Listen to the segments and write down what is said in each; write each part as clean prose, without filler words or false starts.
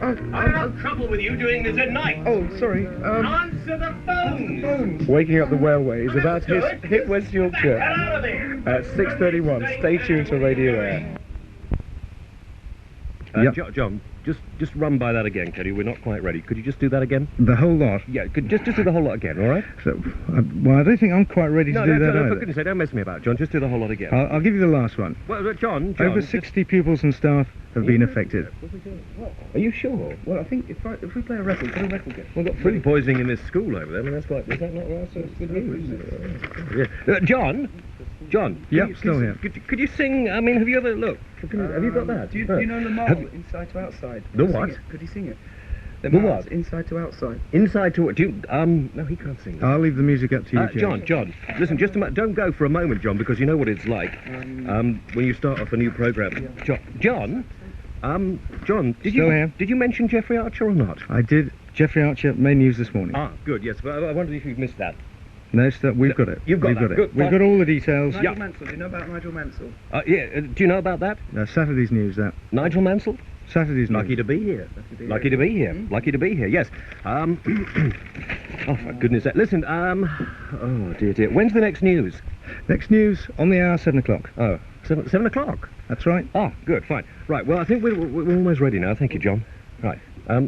I have trouble with you doing this at night. Oh, sorry. Answer the phone. Waking Up the Railway is about to hit West Yorkshire Get out of there. at 6:31. Stay tuned to Radio Aire. Yep. John, just run by that again, could you? We're not quite ready. Could you just do that again? The whole lot? Yeah, just do the whole lot again, all right? So, well, I don't think I'm quite ready to do that No, for either. goodness sake, don't mess me about, John. Just do the whole lot again. I'll give you the last one. Well, John... Over 60 pupils and staff have been affected. Are you sure? Well, I think if we play a record, can a record get? We've got food poisoning in this school over there. I mean, that's quite... Is that not right? So it's good news. Yeah. John? Yep, still here. Could you sing... I mean, have you ever... Look, have you got that? Do you know the mile, inside to outside? The what? Could you sing it? The what? Inside to outside. Inside to... Do you... No, he can't sing that. I'll leave the music up to you, John, listen, just don't go for a moment, John, because you know what it's like when you start off a new programme. Yeah. John, did Still you mention Jeffrey Archer or not? I did. Jeffrey Archer, main news this morning. Ah, good, yes, but I wondered if you've missed that. No, we've got it. You've got We've that. got it. Good. We've got all the details. Nigel Mansell, do you know about Nigel Mansell? Yeah, do you know about that? Saturday's news, that. Nigel Mansell? Saturday's news. Lucky to be here. Lucky to be here. Lucky to be here, yes. Oh, for goodness sake. Listen, oh, dear. When's the next news? Next news, on the hour, 7 o'clock. Oh, 7 o'clock? That's right. Ah, good, fine. Right, well, I think we're almost ready now. Thank you, John. Right,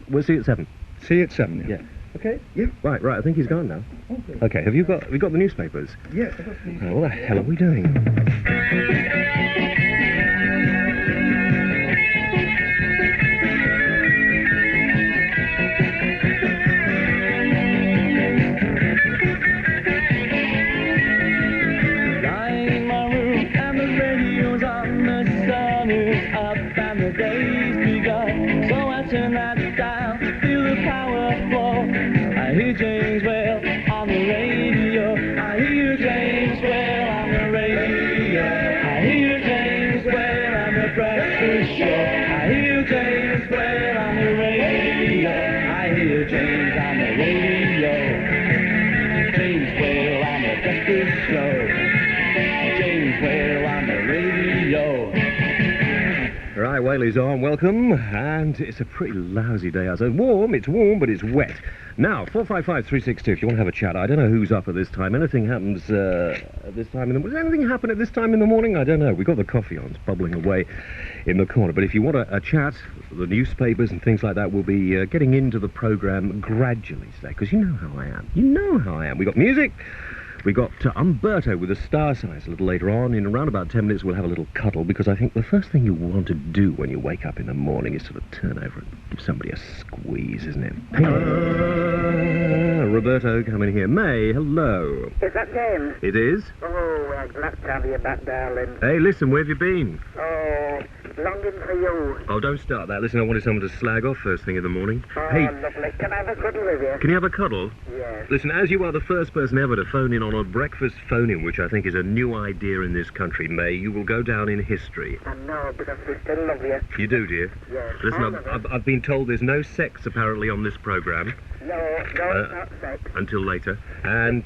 we'll see you at 7. See you at 7, Yeah. Okay? Yeah. Right, I think he's gone now. Okay, have you got the newspapers? Yes, I've got some. Oh, what the hell are we doing? Lying in my room and the radio's on, the sun is up and the day's begun. So I turn that dial, feel the power flow. I hear James Whale on the radio. I hear James Whale on the radio. I hear James Whale on the breakfast show. I hear James Whale on the radio. I hear James on the radio. James Whale on the breakfast show. James Whale on the radio. Right, Whaley's on, welcome, and it's a pretty lousy day outside. It's warm, but it's wet. Now, 455-362, if you want to have a chat. I don't know who's up at this time. Anything happens at this time in the... Does anything happen at this time in the morning? I don't know. We've got the coffee on. It's bubbling away in the corner. But if you want a chat, the newspapers and things like that will be getting into the programme gradually today, because you know how I am. You know how I am. We got music. We got Umberto with the star signs a little later on. In around about 10 minutes, we'll have a little cuddle, because I think the first thing you want to do when you wake up in the morning is sort of turn over and give somebody a squeeze, isn't it? Roberto coming here. May, hello. Is that James? It is. Oh, well, glad to have you back, darling. Hey, listen, where have you been? Oh, longing for you. Oh, don't start that. Listen, I wanted someone to slag off first thing in the morning. Oh, Hey, lovely. Can I have a cuddle with you? can you have a cuddle? Yes. Listen, as you are the first person ever to phone in on a breakfast phone-in, which I think is a new idea in this country, May, you will go down in history. I know, because we still love you. You do, dear? Yes. Listen, I've been told there's no sex, apparently, on this programme. No, it's not sex. Until later. And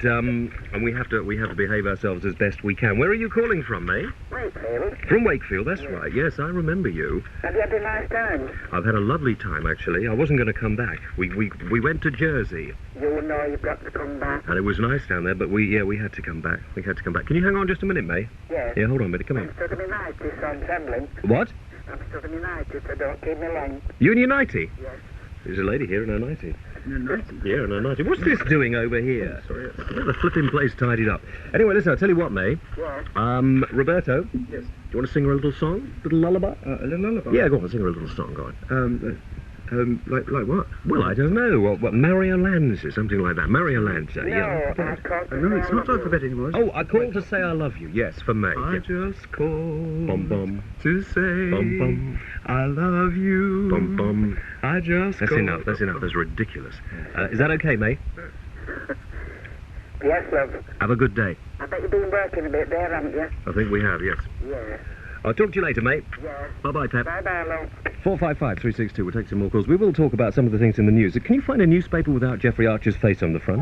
we have to behave ourselves as best we can. Where are you calling from, May? Wakefield. From Wakefield, that's right. Yes, I remember you. Have you had a nice time? I've had a lovely time, actually. I wasn't going to come back. We went to Jersey. You know you've got to come back. And it was nice down there, but we had to come back. We had to come back. Can you hang on just a minute, May? Yes. Yeah, hold on a minute. Come I'm here. stuck in my nightie, so I'm trembling. What? I'm stuck in my nightie, so don't keep me long. You and your nightie? Yes. There's a lady here in her nightie. No. Yeah, in her nightie. What's this doing over here? Sorry. The flipping place tidied up. Anyway, listen, I'll tell you what, May. Yes. Roberto? Yes. Do you want to sing her a little song? Little lullaby? A little lullaby? Yeah, go on, sing her a little song, go on. Like what? Well, I don't know. What Mario Lanza, something like that. Mario Lanza, No, yeah. I called No, it's not time for bed anymore. Oh, I called to say I love you. Yes, for May. I Yeah. just called Bum bum. to say Bum bum. I love you. Bum bum. I just That's called. enough. That's enough. That's ridiculous. Is that okay, May? Yes, love. Have a good day. I bet you've been working a bit there, haven't you? I think we have, yes. Yes. I'll talk to you later, mate. Yes. Bye-bye, Pep. Bye-bye, love. 455-362. We'll take some more calls. We will talk about some of the things in the news. Can you find a newspaper without Jeffrey Archer's face on the front?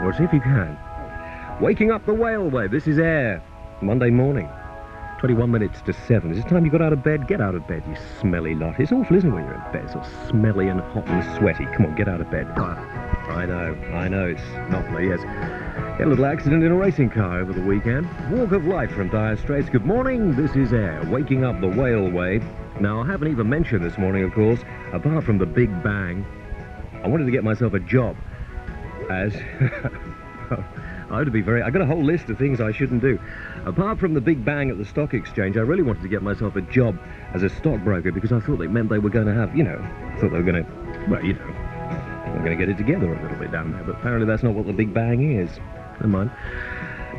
Or see if you can. Waking up the Whaleway. This is Air. Monday morning. 21 minutes to 7. Is it time you got out of bed? Get out of bed, you smelly lot. It's awful, isn't it, when you're in bed? It's all smelly and hot and sweaty. Come on, get out of bed. I know, it's lovely, yes. Had a little accident in a racing car over the weekend. Walk of life from Dire Straits. Good morning, this is Air, waking up the whale way. Now, I haven't even mentioned this morning, of course, apart from the Big Bang, I wanted to get myself a job as... I got a whole list of things I shouldn't do. Apart from the Big Bang at the stock exchange, I really wanted to get myself a job as a stockbroker because I thought it meant they were going to have, they're going to get it together a little bit down there, but apparently that's not what the Big Bang is. Never mind.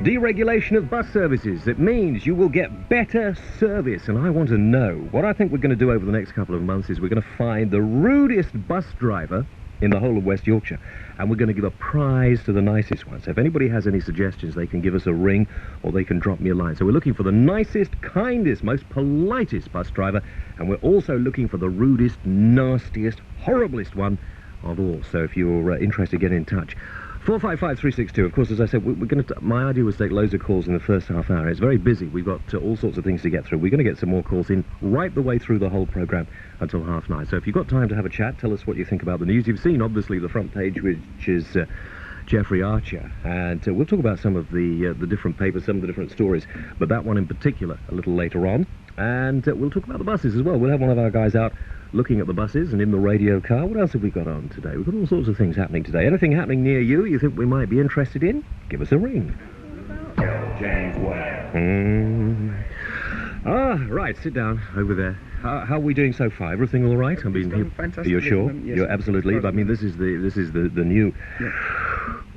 Deregulation of bus services. It means you will get better service, and I want to know. What I think we're going to do over the next couple of months is we're going to find the rudest bus driver in the whole of West Yorkshire, and we're going to give a prize to the nicest one. So if anybody has any suggestions, they can give us a ring or they can drop me a line. So we're looking for the nicest, kindest, most politest bus driver, and we're also looking for the rudest, nastiest, horriblest one of all. So if you're interested, get in touch. 455-362. Of course, as I said, we're going to. My idea was to take loads of calls in the first half hour. It's very busy. We've got all sorts of things to get through. We're going to get some more calls in right the way through the whole programme until 9:30. So if you've got time to have a chat, tell us what you think about the news. You've seen, obviously, the front page, which is Jeffrey Archer, and we'll talk about some of the different papers, some of the different stories, but that one in particular a little later on. And we'll talk about the buses as well. We'll have one of our guys out looking at the buses and in the radio car. What else have we got on today? We've got all sorts of things happening today. Anything happening near you think we might be interested in? Give us a ring. James Whale. Right, sit down over there. How are we doing so far? Everything all right? I mean, fantastic. you're sure? Yes. You're absolutely. I mean, this is the new. Yeah.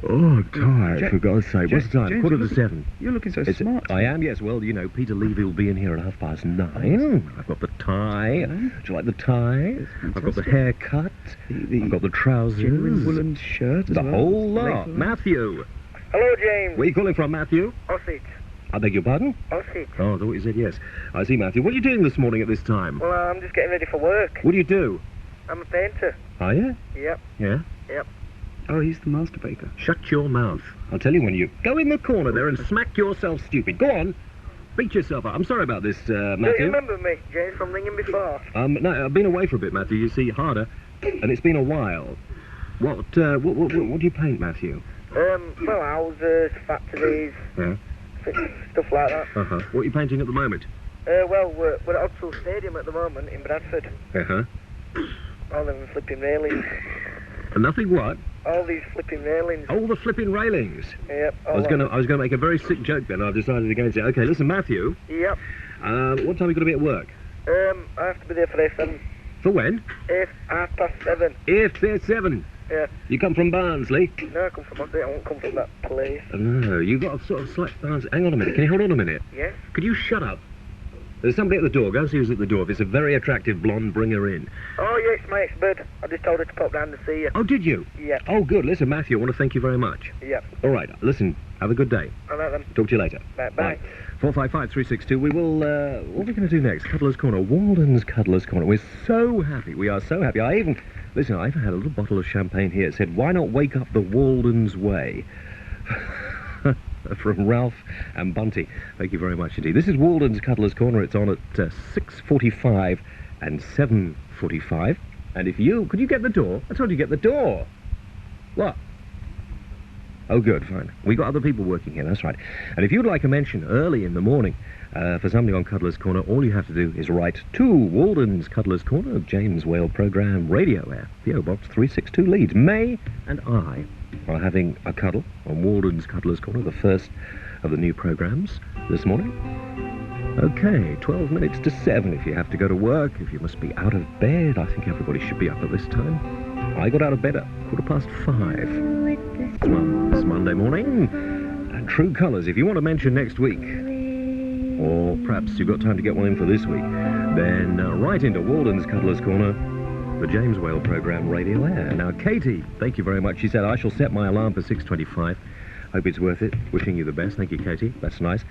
Oh, tired, for God's sake. What's the time? James, 7:45. You're looking so smart. I am, yes. Well, Peter Levy will be in here at 9:30. I've got the tie. Do you like the tie? I've got the haircut. I've got the trousers. Genuine woolen shirt as the well. whole lot. Matthew. Hello, James. Where are you calling from, Matthew? Osage. I beg your pardon? Osage. Oh, I thought you said yes. I see, Matthew. What are you doing this morning at this time? Well, I'm just getting ready for work. What do you do? I'm a painter. Are you? Yep. Yeah? Yep. Oh, he's the master baker. Shut your mouth. I'll tell you when you go in the corner there and smack yourself stupid. Go on. Beat yourself up. I'm sorry about this, Do Matthew. you remember me, James, from ringing before? No, I've been away for a bit, Matthew. You see, harder. And it's been a while. What do you paint, Matthew? Well, houses, factories, Yeah. stuff like that. Uh-huh. What are you painting at the moment? Well, we're at Odsall Stadium at the moment in Bradford. Uh-huh. All them flipping railings. Nothing what? All these flipping railings. Oh, the flipping railings. Yep. I was gonna make a very sick joke then. I've decided against it. Okay, listen, Matthew. Yep. What time are you going to be at work? I have to be there for 7. For when? 7:30. If there's 7. Yeah. You come from Barnsley? No, I come from Osage. I won't come from that place. No, you got a sort of slight Barnsley. Hang on a minute. Can you hold on a minute? Yes. Could you shut up? There's somebody at the door. Go see who's at the door. If it's a very attractive blonde, bring her in. Oh, yeah, it's my ex-bud. I just told her to pop round to see you. Oh, did you? Yeah. Oh, good. Listen, Matthew, I want to thank you very much. Yep. All right. Listen, have a good day. All right, then. Talk to you later. Bye. 455-362. We will, what are we going to do next? Cuddler's Corner. Walden's Cuddler's Corner. We're so happy. We are so happy. I even had a little bottle of champagne here. It said, why not wake up the Walden's way? From Ralph and Bunty. Thank you very much indeed. This is Walden's Cuddler's Corner. It's on at 6:45 and 7:45. And could you get the door? I told you get the door. What? Oh, good, fine. We got other people working here, that's right. And if you'd like a mention early in the morning for something on Cuddler's Corner, all you have to do is write to Walden's Cuddler's Corner, James Whale Programme, Radio Aire, P.O. Box 362 Leeds. May and I are having a cuddle on Walden's Cuddler's Corner, the first of the new programmes this morning. Okay, 12 minutes to 7 if you have to go to work, if you must be out of bed. I think everybody should be up at this time. I got out of bed at 5:15. It's Monday morning. And True Colours, if you want to mention next week, or perhaps you've got time to get one in for this week, then write into Walden's Cuddler's Corner, the James Whale Programme, Radio Aire. Now, Katie, thank you very much. She said, I shall set my alarm for 6:25. Hope it's worth it. Wishing you the best. Thank you, Katie. That's nice.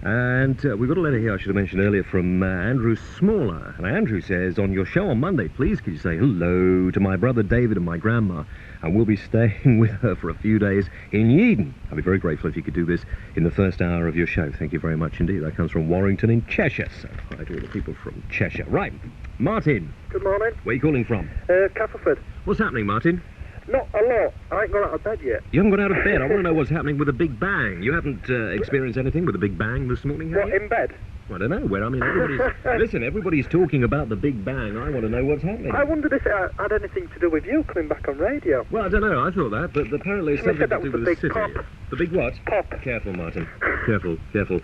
And we've got a letter here I should have mentioned earlier from Andrew Smaller. And Andrew says, on your show on Monday, please could you say hello to my brother David and my grandma, and we'll be staying with her for a few days in Eden. I'd be very grateful if you could do this in the first hour of your show. Thank you very much indeed. That comes from Warrington in Cheshire. So hi to all the people from Cheshire. Right, Martin. Good morning. Where are you calling from? Castleford. What's happening, Martin? Not a lot. I ain't got out of bed yet. You haven't got out of bed. I want to know what's happening with the Big Bang. You haven't experienced anything with the Big Bang this morning, have What, you? in bed? I don't know. Everybody's talking about the Big Bang. I want to know what's happening. I wondered if it had anything to do with you coming back on radio. Well, I don't know. I thought that, but apparently it's Somebody something said that to do was with the the big city. pop. The big what? Pop. Careful, Martin. Careful, careful.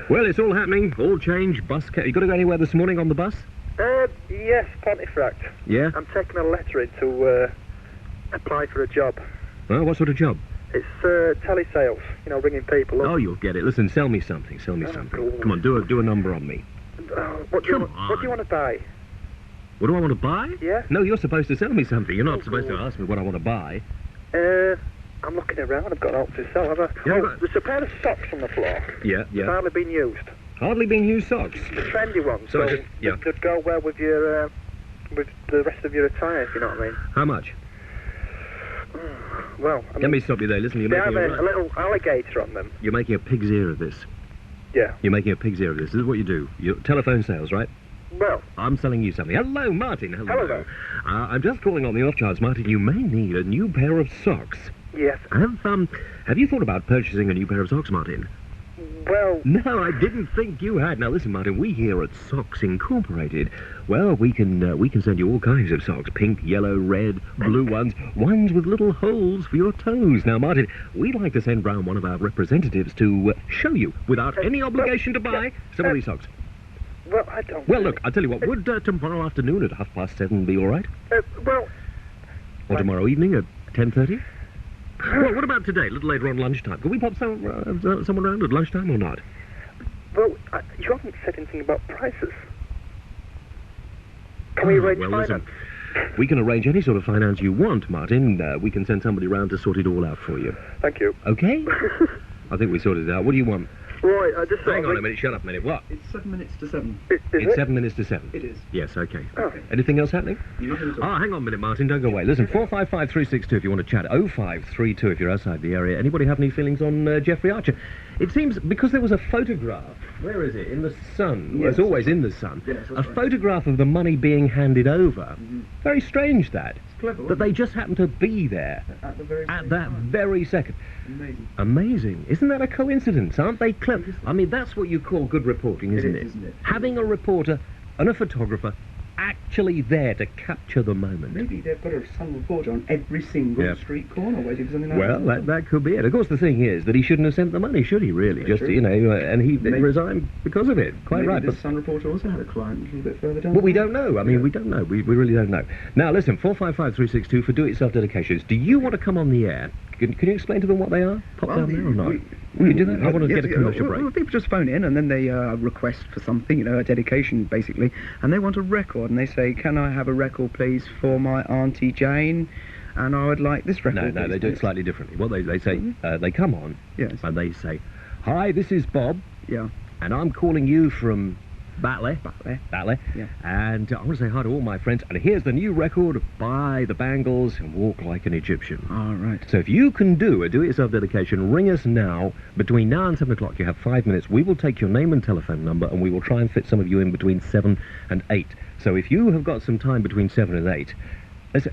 Well, it's all happening. All change. Bus. You got to go anywhere this morning on the bus? Yes, Pontefract. Yeah. I'm taking a letter in to apply for a job. Well, what sort of job? It's telesales, ringing people up. Oh, you'll get it. Listen, sell me something. Sell me something. cool. Come on, do a number on me. What do you Come What do you want to buy? What do I want to buy? Yeah? No, you're supposed to sell me something. You're not supposed to ask me what I want to buy. I'm looking around. I've got out to sell. Have I? Yeah, Oh, there's a pair of socks on the floor. Yeah, They've hardly been used. Hardly being used socks. The trendy ones. So So, yeah. they'd go well with your with the rest of your attire, if you know what I mean. How much? Well, I Let mean, me stop you there. Listen, they have a little alligator on them. you're making a pig's ear of this. Yeah. You're making a pig's ear of this. This is what you do. You're telephone sales, right? Well, I'm selling you something. Hello, Martin. Hello there. I'm just calling on the off chance, Martin. You may need a new pair of socks. yes. Have you thought about purchasing a new pair of socks, Martin? Well, No, I didn't think you had. Now listen, Martin. We here at Socks Incorporated, well, we can send you all kinds of socks: pink, yellow, red, blue ones with little holes for your toes. Now, Martin, we'd like to send round one of our representatives to show you, without any obligation to buy, some of these socks. well, I don't. Well, look, I'll tell you what. Would tomorrow afternoon at 7:30 be all right? Well, Or tomorrow evening at 10:30? Well, what about today, a little later on lunchtime? Can we pop someone around at lunchtime or not? you haven't said anything about prices. Can we arrange well, finance? listen, we can arrange any sort of finance you want, Martin. We can send somebody round to sort it all out for you. Thank you. Okay? I think we sorted it out. What do you want? Right, I just thought. Hang on a minute, shut up a minute. What? It's 7 minutes to 7. Is It's it? 7 minutes to 7. It is. Yes, okay. Oh. Anything else happening? Nothing at all. Oh, hang on a minute, Martin. Don't go away. Listen, 455-362 if you want to chat. 0532 if you're outside the area. Anybody have any feelings on Jeffrey Archer? It seems, because there was a photograph, where is it? In the Sun. Well, it's Yes. always in the Sun. Yes, A that's right. photograph of the money being handed over. Very strange that. It's clever, That they just happen to be there at the very at same that time. very second. Amazing. Amazing. Isn't that a coincidence? Aren't they clever? I mean, that's what you call good reporting, isn't it? Isn't it? Having a reporter and a photographer actually there to capture the moment. Maybe they've got a Sun reporter on every single Yeah. street corner waiting for something like Well, that could be it. Of course, the thing is that he shouldn't have sent the money, should he, really? Very Just, true. and he Maybe- resigned because of it. Quite Maybe right. the But, Sun reporter also had a client a little bit further down. but we don't know. I mean, we don't know. We really don't know. Now, listen, 455-362 for do-it-yourself dedications. Do you want to come on the air? Can you explain to them what they are? Pop down there or not? Will you do that? I want to get a commercial break. Well, people just phone in and then they request for something, a dedication basically, and they want a record and they say, can I have a record please for my Auntie Jane, and I would like this record. No, they do it slightly differently. What they say, they come on Yes. and they say, hi, this is Bob, Yeah. and I'm calling you from Batley. Batley. Yeah. And I want to say hi to all my friends, and here's the new record by the Bangles and Walk Like an Egyptian. All right. So if you can do a do-it-yourself dedication, ring us now. Between now and 7 o'clock, you have 5 minutes. We will take your name and telephone number, and we will try and fit some of you in between 7 and 8. So if you have got some time between 7 and 8, listen,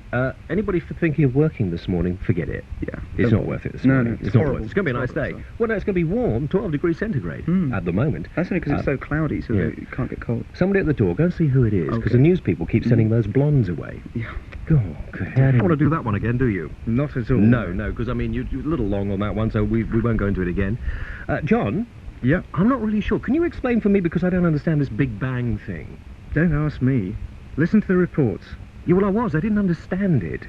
anybody thinking of working this morning, forget it. Yeah. It's Don't- not worth it this No, morning. no, it's it's not horrible. worth it. It's going to be a nice It's day. horrible, Well, no, it's going to be warm, 12 degrees centigrade at the moment. That's only because it's so cloudy, so yeah. that you can't get cold. Somebody at the door, go and see who it is, because Okay. the news people keep sending those blondes away. Yeah. Oh, good. You don't want to do that one again, do you? Not at all. No, because, I mean, you're a little long on that one, so we won't go into it again. John? Yeah. I'm not really sure. Can you explain for me, because I don't understand this Big Bang thing? Don't ask me. Listen to the reports. Yeah, well, I didn't understand it.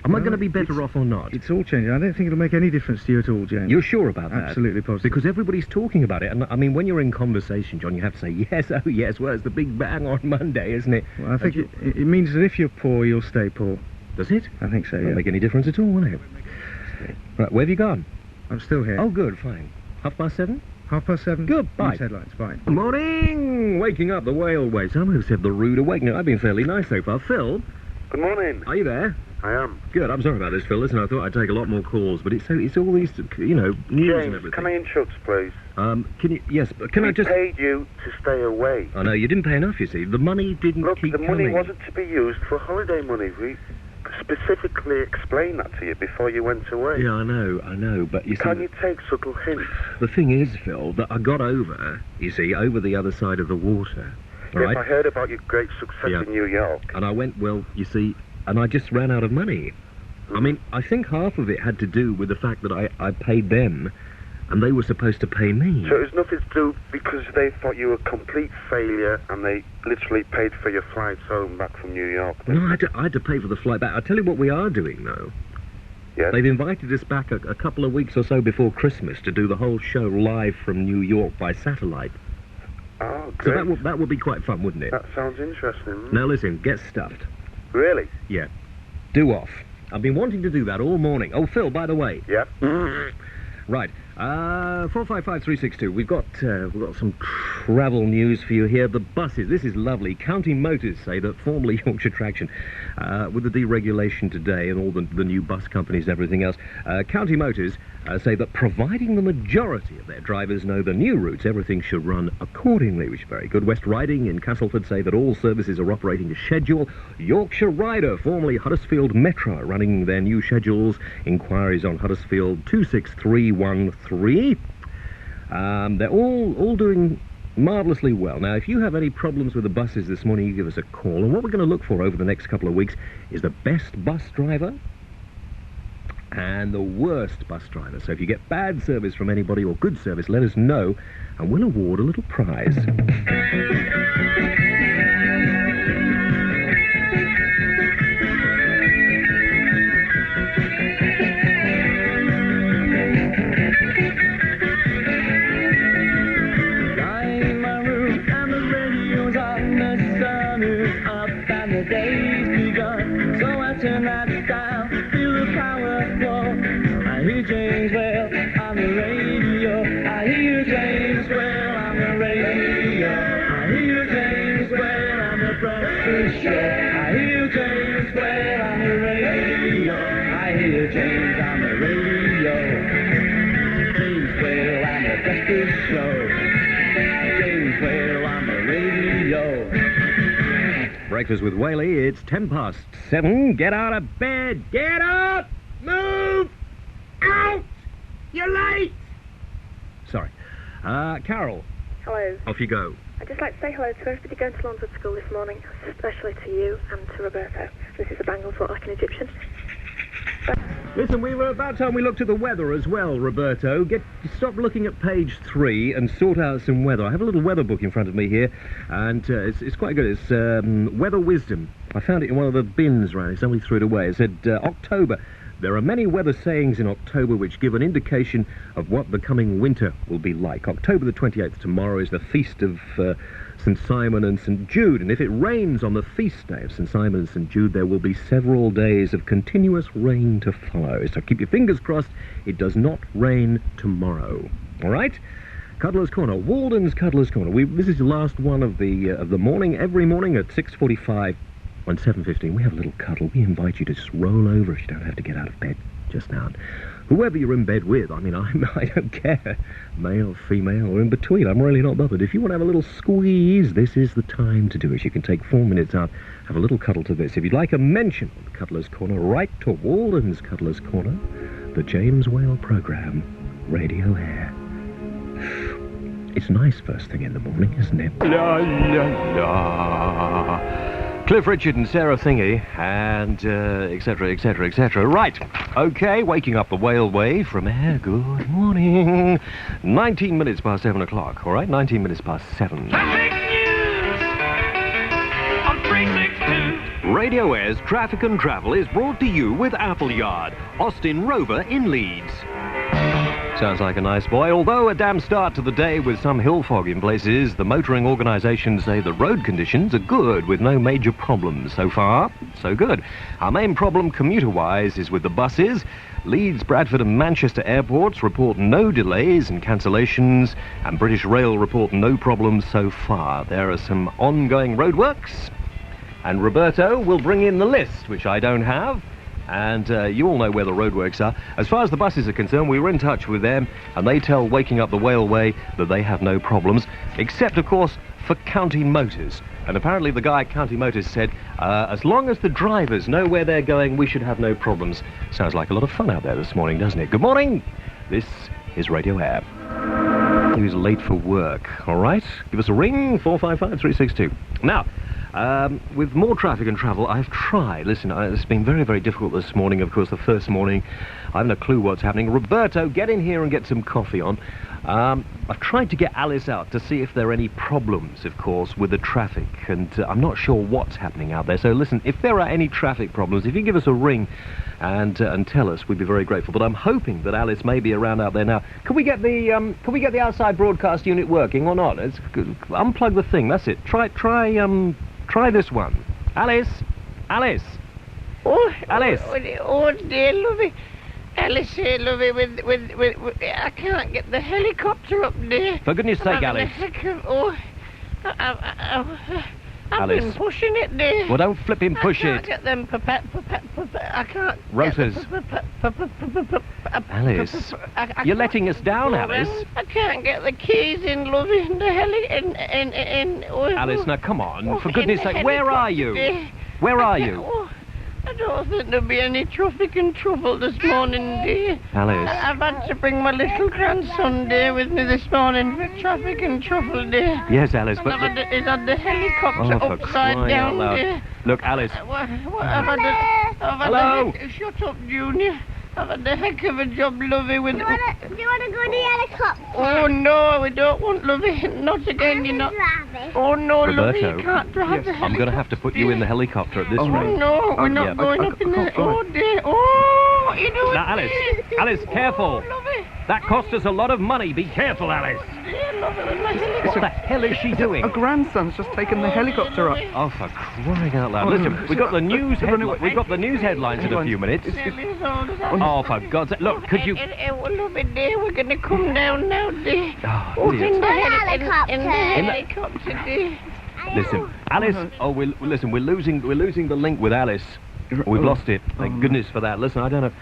Am I Well, going to be better off or not? It's all changing. I don't think it'll make any difference to you at all, James. You're sure about that? Absolutely positive. Because everybody's talking about it, and I mean, when you're in conversation, John, you have to say, yes, oh yes, well, it's the Big Bang on Monday, isn't it? Well, I think it means that if you're poor, you'll stay poor. Does it? I think so, Won't yeah. make any difference at all, will it? Right, where have you gone? I'm still here. Oh, good, fine. 7:30? 7:30? Good, bye. News headlines, fine. Good morning! Waking up the Whale way. Someone who said the rude awakening. I've been fairly nice so far. Phil, Good morning. are you there? I am. Good, I'm sorry about this, Phil. Listen, I thought I'd take a lot more calls, but it's all these, you know, news and James, everything. can I interrupt, please? Can you, yes, but can I just... paid you to stay away. I know, you didn't pay enough, you see. The money didn't Look, keep the money coming. wasn't to be used for holiday money. We specifically explained that to you before you went away. Yeah, I know, but you see... Can you take subtle hints? The thing is, Phil, that I got over, you see, over the other side of the water, all Yes, right? I heard about your great success Yeah. in New York. And I went, well, you see, and I just ran out of money. I mean, I think half of it had to do with the fact that I paid them, and they were supposed to pay me. So it was nothing to do because they thought you were a complete failure and they literally paid for your flights home back from New York. No, I had to pay for the flight back. I'll tell you what we are doing, though. Yes. They've invited us back a couple of weeks or so before Christmas to do the whole show live from New York by satellite. Oh, So great. that would be quite fun, wouldn't it? That sounds interesting. Now listen, get stuffed. Really? Yeah. Do off. I've been wanting to do that all morning. Oh, Phil, by the way. Yep. Right. 455362. We've got some travel news for you here. The buses. This is lovely. County Motors say that formerly Yorkshire Traction, with the deregulation today and all the new bus companies and everything else, County Motors say that providing the majority of their drivers know the new routes, everything should run accordingly, which is very good. West Riding in Castleford say that all services are operating to schedule. Yorkshire Rider, formerly Huddersfield Metro, are running their new schedules. Inquiries on Huddersfield 26313. They're all doing marvellously well. Now, if you have any problems with the buses this morning, you give us a call. And what we're going to look for over the next couple of weeks is the best bus driver and the worst bus driver. So if you get bad service from anybody or good service, let us know, and we'll award a little prize. In my room and the radio's on, the sun is up and the day's begun. So I turn that dial, feel the power flow. I hear James Whale on the radio. I hear James Whale on the radio. I hear James Whale on the breakfast show. I hear James Whale on the radio. I hear James on the radio. James Whale on the breakfast show. James Whale on the radio. Breakfast with Whaley, it's 7:10. Get out of bed! Get up! Move! Out! You're late! Sorry. Carol, Hello. off you go. I'd just like to say hello to everybody going to Lawnswood School this morning, especially to you and to Roberto. This is a bangle talk like an Egyptian. Listen, we were about time we looked at the weather as well, Roberto. Stop looking at page 3 and sort out some weather. I have a little weather book in front of me here, and it's quite good. It's Weather Wisdom. I found it in one of the bins around here. Somebody threw it away. It said, October. There are many weather sayings in October which give an indication of what the coming winter will be like. October the 28th, tomorrow, is the feast of St. Simon and St. Jude, and if it rains on the feast day of St. Simon and St. Jude, there will be several days of continuous rain to follow. So keep your fingers crossed it does not rain tomorrow. All right? Cuddler's Corner, Walden's Cuddler's Corner. This is the last one of the morning. Every morning at 6:45 and 7:15, we have a little cuddle. We invite you to just roll over if you don't have to get out of bed just now. Whoever you're in bed with, I mean, I don't care, male, female, or in between. I'm really not bothered. If you want to have a little squeeze, this is the time to do it. You can take 4 minutes out, have a little cuddle to this. If you'd like a mention on Cuddler's Corner, write to Walden's Cuddler's Corner, the James Whale programme, Radio Aire. It's nice first thing in the morning, isn't it? La, la, la. Cliff Richard and Sarah Thingy, and etc., etc., etc. Right, okay, waking up the Whale way from air. Good morning. 19 minutes past 7 o'clock, all right? 19 minutes past 7. Traffic news on 362. Radio Aire's Traffic and Travel is brought to you with Appleyard, Austin Rover in Leeds. sounds like a nice boy. Although a damn start to the day with some hill fog in places, the motoring organisations say the road conditions are good with no major problems. So far, so good. Our main problem commuter-wise is with the buses. Leeds, Bradford and Manchester airports report no delays and cancellations, and British Rail report no problems so far. There are some ongoing roadworks, and Roberto will bring in the list, which I don't have. And you all know where the roadworks are. As far as the buses are concerned, we were in touch with them, and they tell Waking Up the Whaleway that they have no problems, except, of course, for County Motors. And apparently the guy at County Motors said, as long as the drivers know where they're going, we should have no problems. Sounds like a lot of fun out there this morning, doesn't it? Good morning. This is Radio Aire. Who's late for work, all right? Give us a ring, 455-362. Now, with more traffic and travel, I've tried. Listen, it's been very, very difficult this morning. Of course, the first morning, I haven't a clue what's happening. Roberto, get in here and get some coffee on. I've tried to get Alice out to see if there are any problems, of course, with the traffic. And I'm not sure what's happening out there. So listen, if there are any traffic problems, if you give us a ring and tell us, we'd be very grateful. But I'm hoping that Alice may be around out there now. Can we get the outside broadcast unit working or not? Unplug the thing. That's it. Try this one. Alice? Oh, Alice? Oh, dear, lovey. Alice here, lovey, with I can't get the helicopter up there. For goodness sake, Alice. I've been pushing it there. Well, don't flipping push I it. can't get them, I can't. Rotors. Alice, you're letting us down, Alice. I can't get the keys in, lovey, the Alice, now come on, for goodness sake, where are you? Where are you? I don't think there'll be any traffic and trouble this morning, dear. Alice. I've had to bring my little grandson, dear, with me this morning for traffic and trouble, dear. Yes, Alice, but... He's had the helicopter upside down, dear. Look, Alice. Hello? Shut up, Junior. I've had a heck of a job, lovey, with... Do you want to go in the helicopter? Oh, no, we don't want, lovey. Not again, you're not... Oh, no, lovey, you can't drive the helicopter. I'm going to have to put you in the helicopter at this rate. Oh, no, we're not going up in the... Oh, dear. Oh, what are you doing? Now, Alice, careful. Lovey. That cost us a lot of money. Be careful, Alice. Dear, lovey, with my helicopter. What the hell is she doing? A grandson's just taken the helicopter up. Oh, for crying out loud. Listen, we've got the news headlines in a few minutes. Oh, for God's sake. Look, could you... Lovey, dear, we're going to come down now, dear. Oh, in the helicopter. helicopter, dear. Listen, Alice... Oh, we're losing the link with Alice. We've lost it. Thank goodness for that. Listen, I don't know...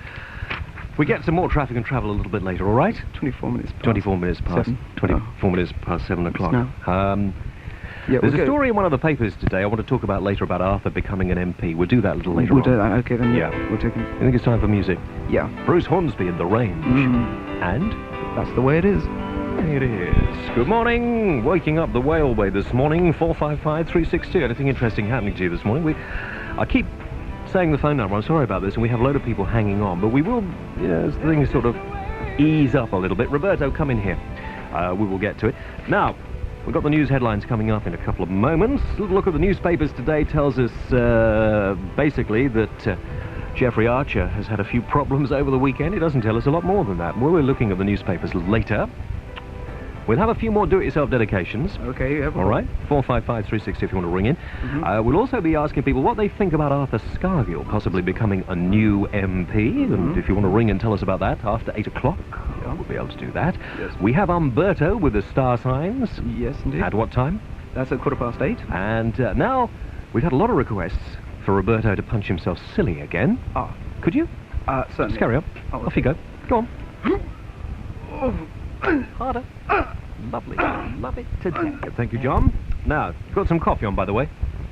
We get some more traffic and travel a little bit later, all right? 24 minutes past. 24 minutes past. 7. 24 minutes past 7 o'clock. Yeah, there's a story in one of the papers today I want to talk about later about Arthur becoming an MP. We'll do that a little later We'll on. do that, okay then. Yeah. We'll take him. I think it's time for music. Yeah. Bruce Hornsby in The Range. And? That's the way it is. It is. Good morning. Waking up the Whaleway this morning, 455-362. Anything interesting happening to you this morning? I keep saying the phone number, I'm sorry about this, and we have a load of people hanging on, but we will, as things sort of ease up a little bit. Roberto, come in here. We will get to it. Now, we've got the news headlines coming up in a couple of moments. A little look at the newspapers today tells us, basically, that Jeffrey Archer has had a few problems over the weekend. It doesn't tell us a lot more than that. We're looking at the newspapers later. We'll have a few more do-it-yourself dedications. Okay, yeah. All right, 455-360 if you want to ring in. We'll also be asking people what they think about Arthur Scargill possibly becoming a new MP. And if you want to ring and tell us about that after 8 o'clock, we'll be able to do that. Yes. We have Umberto with the star signs. Yes, indeed. At what time? That's at 8:15. And now we've had a lot of requests for Roberto to punch himself silly again. Ah. Could you? Certainly. Just carry on. Oh, Off you go. Go on. Harder. Lovely. Love it to death. Thank you, John. Now, got some coffee on, by the way?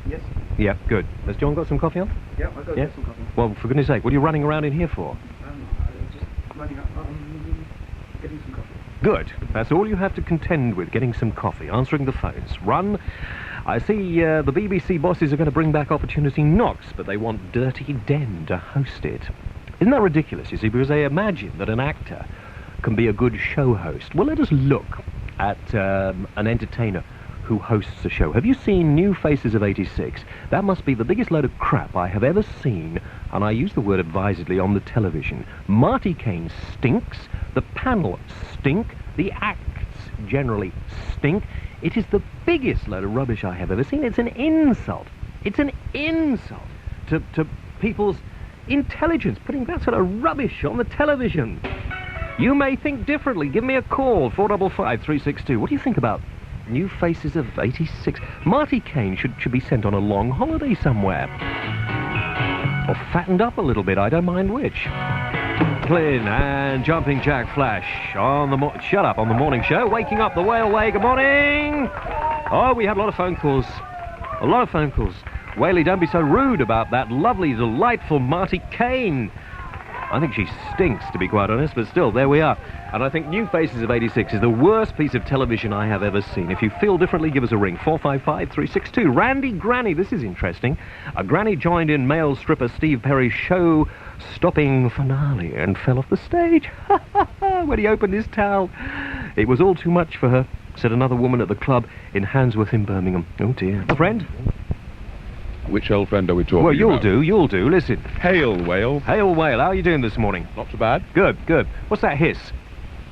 Yes. Yeah, good. Has John got some coffee on? Yeah, I've got some coffee. Well, for goodness sake, what are you running around in here for? Just running up, getting some coffee. Good. That's all you have to contend with, getting some coffee, answering the phones. Run. I see the BBC bosses are going to bring back Opportunity Knocks, but they want Dirty Den to host it. Isn't that ridiculous, you see, because they imagine that an actor can be a good show host. Well, let us look at an entertainer who hosts the show. Have you seen New Faces of 86? That must be the biggest load of crap I have ever seen, and I use the word advisedly, on the television. Marty Kane stinks, the panel stink, the acts generally stink. It is the biggest load of rubbish I have ever seen. It's an insult. It's an insult to people's intelligence, putting that sort of rubbish on the television. You may think differently. Give me a call, 455 362. What do you think about New Faces of 86? Marty Kane should be sent on a long holiday somewhere. Or fattened up a little bit, I don't mind which. Flynn and Jumping Jack Flash on the shut up on the morning show, waking up the Whale Way. Good morning. Oh, we had a lot of phone calls. A lot of phone calls. Whaley, don't be so rude about that lovely, delightful Marty Kane. I think she stinks, to be quite honest, but still, there we are. And I think New Faces of 86 is the worst piece of television I have ever seen. If you feel differently, give us a ring, 455-362. Randy Granny, this is interesting. A granny joined in male stripper Steve Perry's show-stopping finale and fell off the stage when he opened his towel. It was all too much for her, said another woman at the club in Handsworth in Birmingham. Oh, dear. A friend? Which old friend are we talking about? Well, you'll do. Listen. Hail, Whale. Hail, Whale. How are you doing this morning? Not so bad. Good. What's that hiss?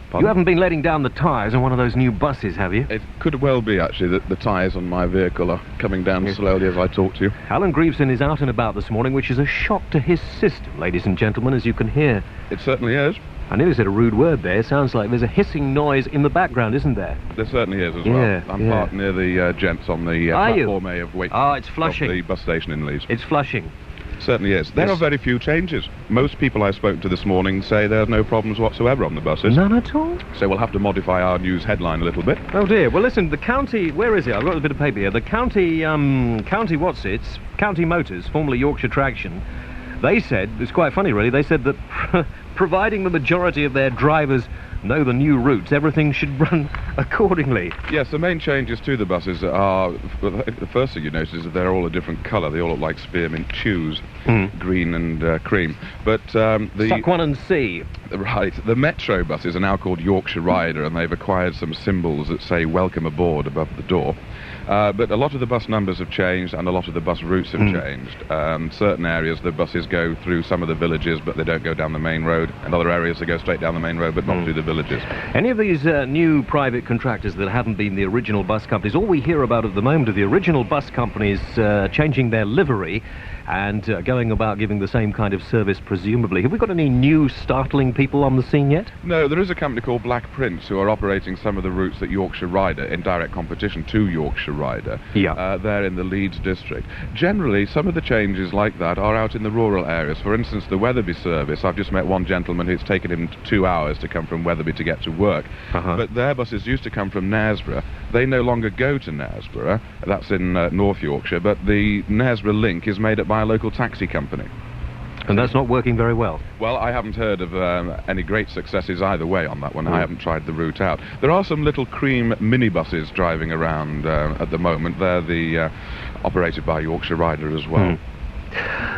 Pardon? You haven't been letting down the tyres on one of those new buses, have you? It could well be, actually, that the tyres on my vehicle are coming down slowly as I talk to you. Alan Greaveson is out and about this morning, which is a shock to his system, ladies and gentlemen, as you can hear. It certainly is. I nearly said a rude word there. Sounds like there's a hissing noise in the background, isn't there? There certainly is as well. I'm parked near the gents on the platform A of Wakefield. Oh, it's Flushing. Of the bus station in Leeds. It's Flushing. Certainly is. There are very few changes. Most people I spoke to this morning say there are no problems whatsoever on the buses. None at all? So we'll have to modify our news headline a little bit. Oh dear. Well, listen, the county... Where is it? I've got a bit of paper here. The county... County Motors, formerly Yorkshire Traction, they said... It's quite funny, really. They said that providing the majority of their drivers know the new routes, everything should run accordingly. Yes, the main changes to the buses are... The first thing you notice is that they're all a different colour. They all look like spearmint chews, green and cream. But Suck one and see. Right. The Metro buses are now called Yorkshire Rider, and they've acquired some symbols that say "Welcome Aboard" above the door. But a lot of the bus numbers have changed, and a lot of the bus routes have changed. Certain areas, the buses go through some of the villages, but they don't go down the main road. And other areas, they go straight down the main road, but not through the villages. Any of these new private contractors that haven't been the original bus companies, all we hear about at the moment are the original bus companies changing their livery and going about giving the same kind of service, presumably. Have we got any new startling people on the scene yet? No, there is a company called Black Prince who are operating some of the routes that Yorkshire Rider, in direct competition to Yorkshire Rider. Yeah. There in the Leeds district. Generally, some of the changes like that are out in the rural areas. For instance, the Wetherby service. I've just met one gentleman who's taken him 2 hours to come from Wetherby to get to work. But their buses used to come from Knaresborough. They no longer go to Knaresborough. That's in North Yorkshire. But the Knaresborough link is made up by a local taxi company. And that's not working very well? Well, I haven't heard of any great successes either way on that one. I haven't tried the route out. There are some little cream minibuses driving around at the moment. They're operated by Yorkshire Rider as well.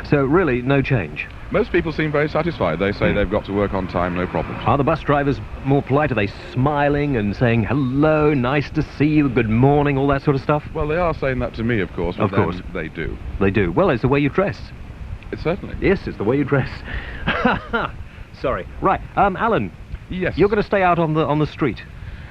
So really, no change? Most people seem very satisfied. They say they've got to work on time, no problem. Are the bus drivers more polite? Are they smiling and saying, hello, nice to see you, good morning, all that sort of stuff? Well, they are saying that to me, of course. Of course. They do. They do. Well, it's the way you dress. It certainly. Yes, it's the way you dress. Sorry. Right, Alan. Yes. You're going to stay out on the street.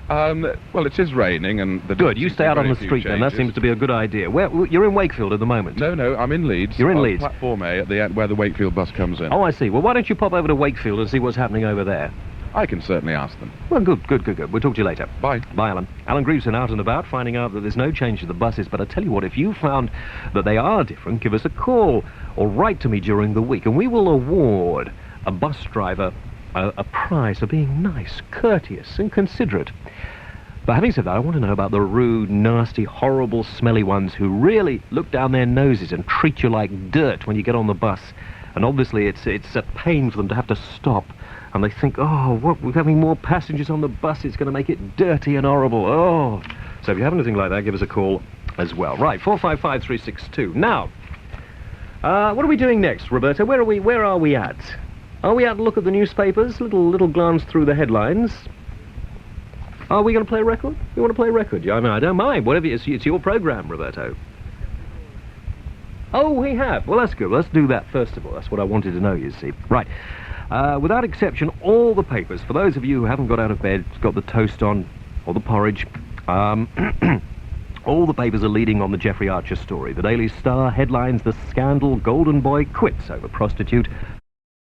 Well, it is raining, and good. You stay out on the street, then. That seems to be a good idea. You're in Wakefield at the moment. No, I'm in Leeds. You're in Leeds. Platform A at the end where the Wakefield bus comes in. Oh, I see. Well, why don't you pop over to Wakefield and see what's happening over there? I can certainly ask them. Well, good. We'll talk to you later. Bye. Bye, Alan. Alan Greaveson out and about, finding out that there's no change to the buses. But I tell you what, if you found that they are different, give us a call or write to me during the week, and we will award a bus driver a prize for being nice, courteous, and considerate. But having said that, I want to know about the rude, nasty, horrible, smelly ones who really look down their noses and treat you like dirt when you get on the bus. And obviously it's a pain for them to have to stop. And they think, we're having more passengers on the bus, it's going to make it dirty and horrible. Oh. So if you have anything like that, give us a call as well. Right, 455-362. Now, what are we doing next, Roberta? Where are we at? Are we out to look at the newspapers? Little glance through the headlines. Are we going to play a record? You want to play a record? Yeah, I mean, I don't mind. Whatever. It's your program, Roberto. Oh, we have. Well, that's good. Let's do that first of all. That's what I wanted to know, you see. Right. Without exception, all the papers, for those of you who haven't got out of bed, got the toast on, or the porridge, all the papers are leading on the Jeffrey Archer story. The Daily Star headlines, "The Scandal Golden Boy Quits Over Prostitute."